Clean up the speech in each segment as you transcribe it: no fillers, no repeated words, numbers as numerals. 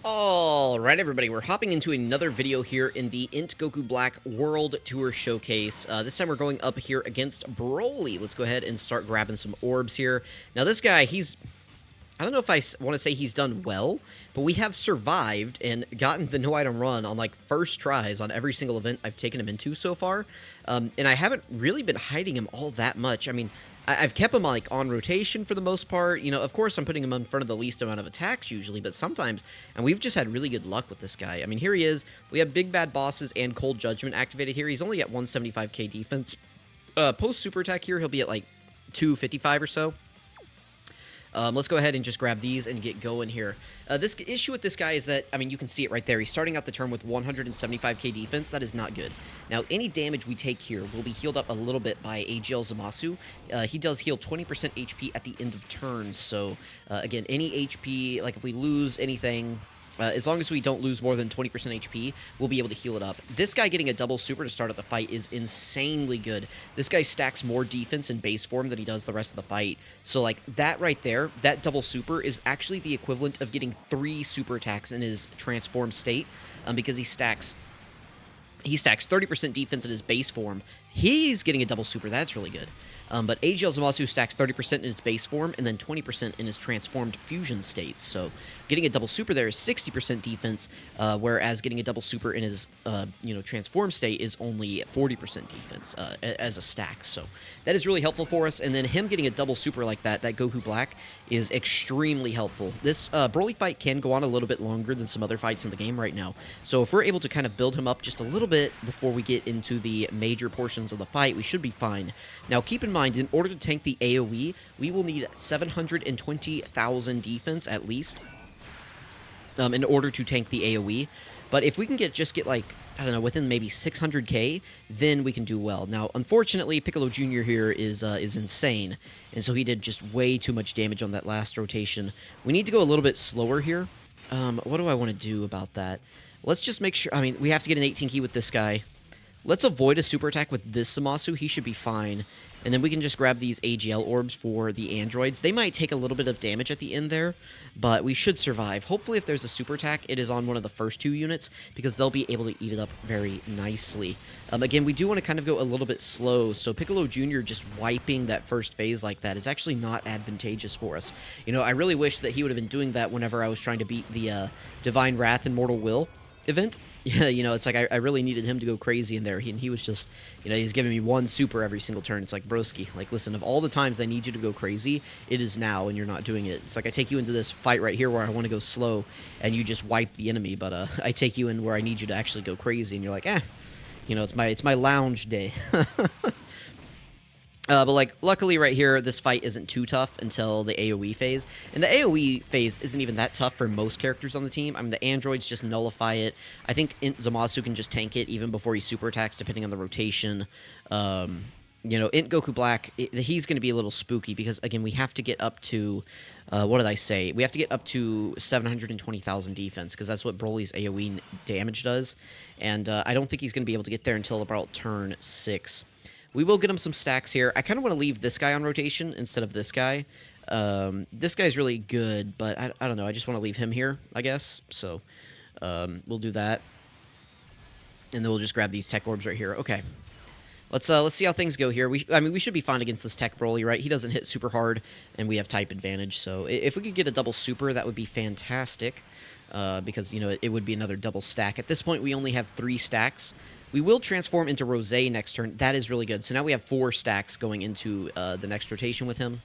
Alright everybody, we're hopping into another video here in the INT Goku Black World Tour Showcase. This time we're going up here against BROLY. Let's go ahead and start grabbing some orbs here. Now this guy, I don't know if I want to say he's done well, but we have survived and gotten the no item run on like first tries on every single event I've taken him into so far. And I haven't really been hiding him all that much. I mean, I've kept him like on rotation for the most part. You know, of course I'm putting him in front of the least amount of attacks usually, but sometimes, and we've just had really good luck with this guy. I mean, here he is. We have Big Bad Bosses and Cold Judgment activated here. He's only at 175k defense. Post super attack here, he'll be at like 255 or so. Let's go ahead and just grab these and get going here. This issue with this guy is that, I mean, you can see it right there. He's starting out the turn with 175k defense. That is not good. Now, any damage we take here will be healed up a little bit by AGL Zamasu. He does heal 20% HP at the end of turns. So, again, any HP, like if we lose anything... as long as we don't lose more than 20% HP, we'll be able to heal it up. This guy getting a double super to start out the fight is insanely good. This guy stacks more defense in base form than he does the rest of the fight. So, like, that right there, that double super is actually the equivalent of getting 3 super attacks in his transformed state, because he stacks 30% defense in his base form. He's getting a double super. That's really good. But AGL Zamasu stacks 30% in his base form and then 20% in his transformed fusion states. So getting a double super there is 60% defense, whereas getting a double super in his transformed state is only 40% defense as a stack. So that is really helpful for us. And then him getting a double super like that Goku Black is extremely helpful. This Broly fight can go on a little bit longer than some other fights in the game right now. So if we're able to kind of build him up just a little bit before we get into the major portions of the fight, we should be fine. Now keep in mind, in order to tank the AoE, we will need 720,000 defense at least in order to tank the AoE. But if we can just get like, I don't know, within maybe 600k, then we can do well. Now, unfortunately, Piccolo Jr. here is insane, and so he did just way too much damage on that last rotation. We need to go a little bit slower here. What do I want to do about that? Let's just make sure, I mean, we have to get an 18 key with this guy. Let's avoid a super attack with this Zamasu. He should be fine. And then we can just grab these AGL orbs for the androids. They might take a little bit of damage at the end there, but we should survive. Hopefully, if there's a super attack, it is on one of the first 2 units, because they'll be able to eat it up very nicely. Again, we do want to kind of go a little bit slow, so Piccolo Jr. just wiping that first phase like that is actually not advantageous for us. You know, I really wish that he would have been doing that whenever I was trying to beat the Divine Wrath and Mortal Will event. Yeah, you know, it's like I really needed him to go crazy in there. He was just, you know, he's giving me 1 super every single turn. It's like, broski, like, listen, of all the times I need you to go crazy, it is now, and you're not doing it. It's like I take you into this fight right here where I want to go slow, and you just wipe the enemy, but I take you in where I need you to actually go crazy, and you're like, you know, it's my lounge day. But, like, luckily right here, this fight isn't too tough until the AoE phase. And the AoE phase isn't even that tough for most characters on the team. I mean, the androids just nullify it. I think Zamasu can just tank it even before he super attacks, depending on the rotation. You know, Int Goku Black, he's going to be a little spooky because, again, we have to get up to, what did I say? We have to get up to 720,000 defense, because that's what Broly's AoE damage does. And I don't think he's going to be able to get there until about turn 6. We will get him some stacks here. I kind of want to leave this guy on rotation instead of this guy. This guy's really good, but I don't know. I just want to leave him here, I guess. So we'll do that. And then we'll just grab these tech orbs right here. Okay. Let's see how things go here. I mean, we should be fine against this tech Broly, right? He doesn't hit super hard, and we have type advantage. So if we could get a double super, that would be fantastic. Because, you know, it would be another double stack. At this point, we only have 3 stacks. We will transform into Rosé next turn. That is really good. So now we have 4 stacks going into the next rotation with him.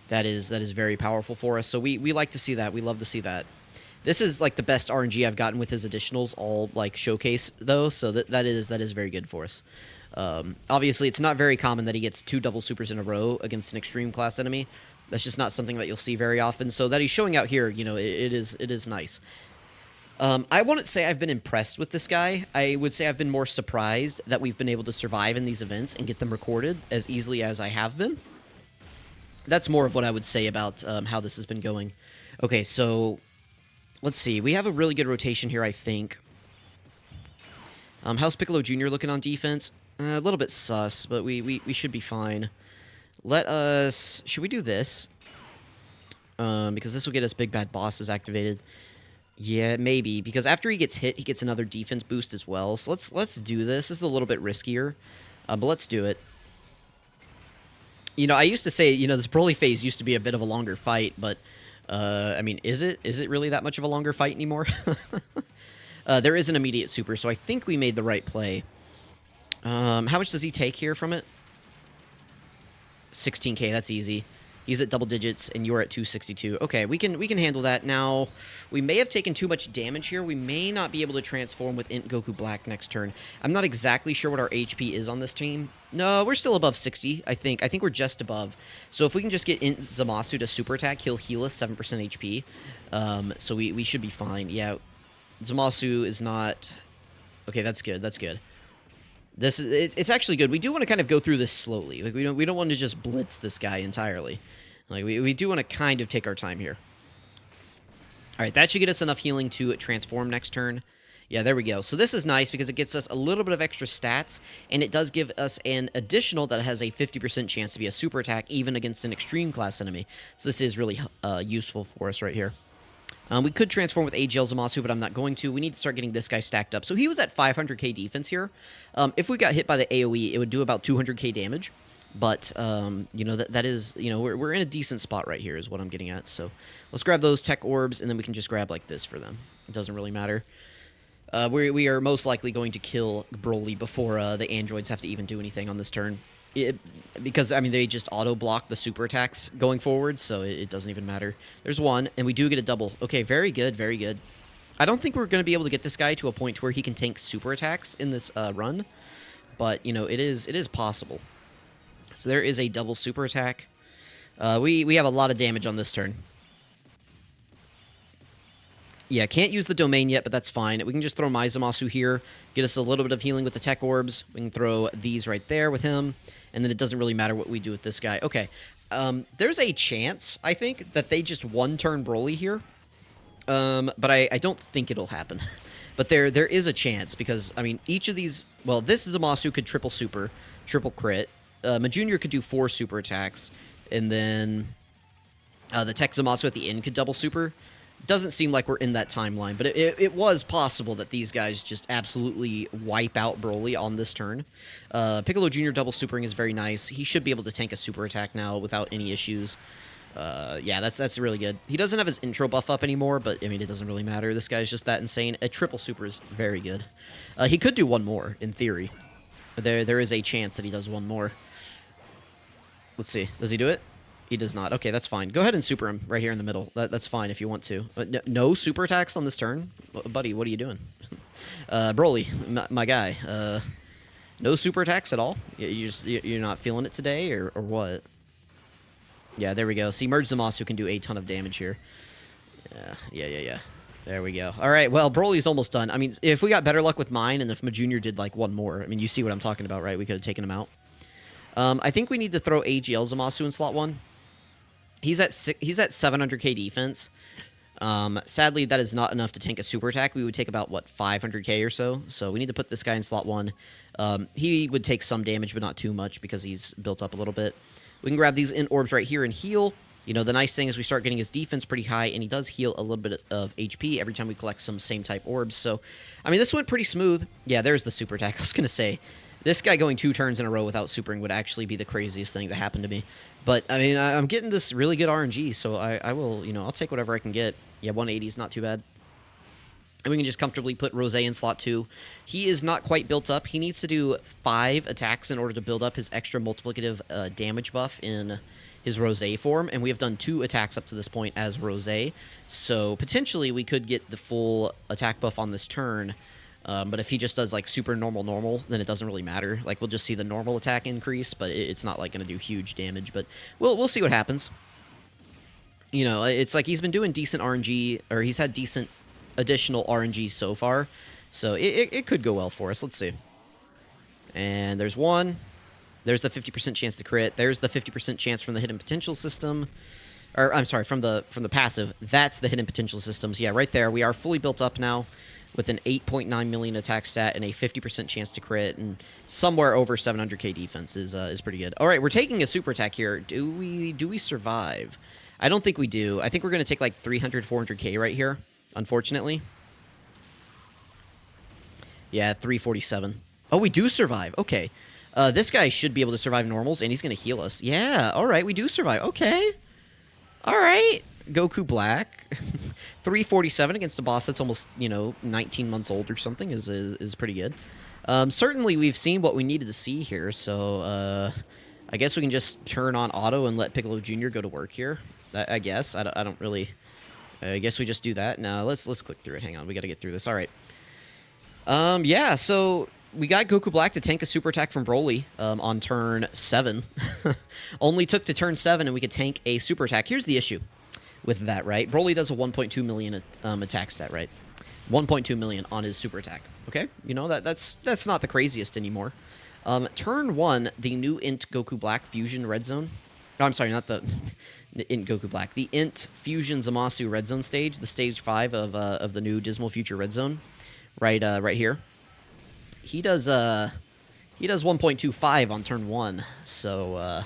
That is very powerful for us. So we like to see that. We love to see that. This is like the best RNG I've gotten with his additionals, all like showcase though. So that is very good for us. Obviously, it's not very common that he gets 2 double supers in a row against an extreme class enemy. That's just not something that you'll see very often. So that he's showing out here, you know, it is nice. I wouldn't say I've been impressed with this guy. I would say I've been more surprised that we've been able to survive in these events and get them recorded as easily as I have been. That's more of what I would say about how this has been going. Okay, so let's see. We have a really good rotation here, I think. How's Piccolo Jr. looking on defense? A little bit sus, but we should be fine. Should we do this? Because this will get us Big Bad Bosses activated. Yeah, maybe, because after he gets hit, he gets another defense boost as well. So let's do this. This is a little bit riskier, but let's do it. You know, I used to say, you know, this Broly phase used to be a bit of a longer fight, but, I mean, is it? Is it really that much of a longer fight anymore? There is an immediate super, so I think we made the right play. How much does he take here from it? 16k, that's easy. He's at double digits, and you're at 262. Okay, we can handle that. Now, we may have taken too much damage here. We may not be able to transform with INT Goku Black next turn. I'm not exactly sure what our HP is on this team. No, we're still above 60, I think. I think we're just above. So if we can just get INT Zamasu to super attack, he'll heal us 7% HP. So we should be fine. Yeah, Zamasu is not... Okay, that's good. That's good. This is, it's actually good. We do want to kind of go through this slowly. Like, we don't want to just blitz this guy entirely. Like, we do want to kind of take our time here. All right, that should get us enough healing to transform next turn. Yeah, there we go. So this is nice because it gets us a little bit of extra stats, and it does give us an additional that has a 50% chance to be a super attack, even against an extreme class enemy. So this is really useful for us right here. We could transform with AGL Zamasu, but I'm not going to. We need to start getting this guy stacked up. So he was at 500k defense here. If we got hit by the AoE, it would do about 200k damage. But, you know, that is, you know, we're in a decent spot right here is what I'm getting at. So let's grab those tech orbs, and then we can just grab like this for them. It doesn't really matter. We are most likely going to kill Broly before the androids have to even do anything on this turn. Because, I mean, they just auto-block the super attacks going forward, so it doesn't even matter. There's one, and we do get a double. Okay, very good, very good. I don't think we're going to be able to get this guy to a point where he can tank super attacks in this run, but, you know, it is possible. So there is a double super attack. We have a lot of damage on this turn. Yeah, can't use the domain yet, but that's fine. We can just throw Zamasu here, get us a little bit of healing with the tech orbs. We can throw these right there with him, and then it doesn't really matter what we do with this guy. Okay, there's a chance, I think, that they just one-turn Broly here, but I don't think it'll happen. But there is a chance, because, I mean, each of these... Well, this Zamasu could triple super, triple crit. Majunior could do 4 super attacks, and then the tech Zamasu at the end could double super. Doesn't seem like we're in that timeline, but it was possible that these guys just absolutely wipe out Broly on this turn. Piccolo Jr. double supering is very nice. He should be able to tank a super attack now without any issues. Yeah, that's really good. He doesn't have his intro buff up anymore, but, I mean, it doesn't really matter. This guy's just that insane. A triple super is very good. He could do one more, in theory. There is a chance that he does one more. Let's see. Does he do it? He does not. Okay, that's fine. Go ahead and super him right here in the middle. That's fine if you want to. No super attacks on this turn? Buddy, what are you doing? Broly, my guy. No super attacks at all? You're not feeling it today, or what? Yeah, there we go. See, Merge Zamasu can do a ton of damage here. Yeah. There we go. All right, well, Broly's almost done. I mean, if we got better luck with mine, and if Majunior did, like, one more, I mean, you see what I'm talking about, right? We could have taken him out. I think we need to throw AGL Zamasu in slot 1. He's at 700k defense. Sadly, that is not enough to tank a super attack. We would take about, what, 500k or so? So we need to put this guy in slot 1. He would take some damage, but not too much because he's built up a little bit. We can grab these INT orbs right here and heal. You know, the nice thing is we start getting his defense pretty high, and he does heal a little bit of HP every time we collect some same-type orbs. So, I mean, this went pretty smooth. Yeah, there's the super attack. I was going to say, this guy going 2 turns in a row without supering would actually be the craziest thing to happen to me. But, I mean, I'm getting this really good RNG, so I will, you know, I'll take whatever I can get. Yeah, 180 is not too bad. And we can just comfortably put Rose in slot 2. He is not quite built up. He needs to do 5 attacks in order to build up his extra multiplicative damage buff in his Rose form, and we have done 2 attacks up to this point as Rose. So, potentially, we could get the full attack buff on this turn. But if he just does, like, super normal, then it doesn't really matter. Like, we'll just see the normal attack increase, but it's not, like, going to do huge damage. But we'll see what happens. You know, it's like he's been doing decent RNG, or he's had decent additional RNG so far. So it could go well for us. Let's see. And there's one. There's the 50% chance to crit. There's the 50% chance from the hidden potential system. Or, I'm sorry, from the passive. That's the hidden potential systems. Yeah, right there. We are fully built up now, with an 8.9 million attack stat and a 50% chance to crit, and somewhere over 700k defense is pretty good. All right, we're taking a super attack here. Do we survive? I don't think we do. I think we're going to take like 300, 400k right here. unfortunately. Yeah, 347. Oh, we do survive. Okay. This guy should be able to survive normals, and he's going to heal us. Yeah, all right, we do survive. Okay. All right. Goku Black. 347 against a boss that's almost, 19 months old or something is pretty good. Certainly, we've seen what we needed to see here, so I guess we can just turn on auto and let Piccolo Jr. go to work here. I guess. I don't really... I guess we just do that. No, let's click through it. Hang on, we got to get through this. All right. Yeah, so we got Goku Black to tank a super attack from BROLY on turn 7. Only took to turn 7, and we could tank a super attack. Here's the issue with that, right? BROLY does a 1.2 million attack stat, right? 1.2 million on his super attack. Okay, that's not the craziest anymore. Turn 1, the new INT Goku Black Fusion Red Zone. Oh, I'm sorry, not the INT Goku Black. The INT Fusion Zamasu Red Zone stage, the stage 5 of the new Dismal Future Red Zone, right here. He does 1.25 on turn 1. So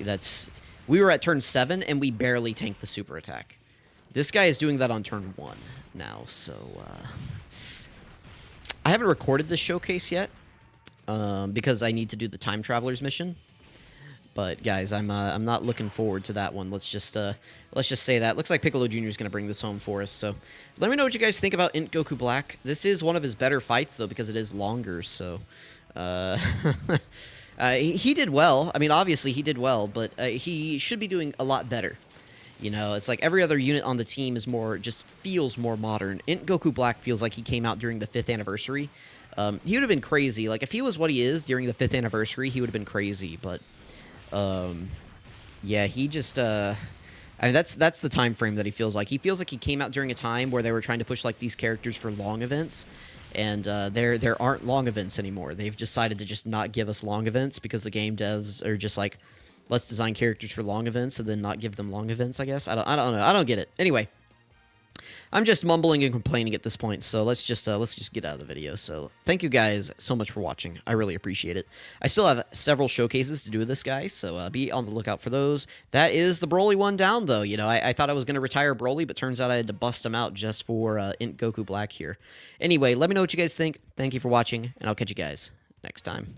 that's... We were at turn 7 and we barely tanked the super attack. This guy is doing that on turn 1 now, so I haven't recorded this showcase yet because I need to do the Time Travelers mission. But guys, I'm not looking forward to that one. Let's just say that. Looks like Piccolo Jr. is going to bring this home for us. So let me know what you guys think about INT Goku Black. This is one of his better fights though because it is longer. So he did well. I mean, obviously he did well, but he should be doing a lot better. It's like every other unit on the team is just feels more modern. INT Goku Black feels like he came out during the 5th anniversary. He would have been crazy. Like if he was what he is during the 5th anniversary, he would have been crazy. But yeah, he just, I mean, that's the time frame that he feels like. He feels like he came out during a time where they were trying to push, like, these characters for long events, and there aren't long events anymore. They've decided to just not give us long events because the game devs are just like, let's design characters for long events and then not give them long events, I guess. I don't know. I don't get it. Anyway, I'm just mumbling and complaining at this point, so let's just get out of the video. So thank you guys so much for watching. I really appreciate it. I still have several showcases to do with this guy, so be on the lookout for those. That is the BROLY one down, though. I thought I was going to retire BROLY, but turns out I had to bust him out just for INT Goku Black here. Anyway, let me know what you guys think. Thank you for watching, and I'll catch you guys next time.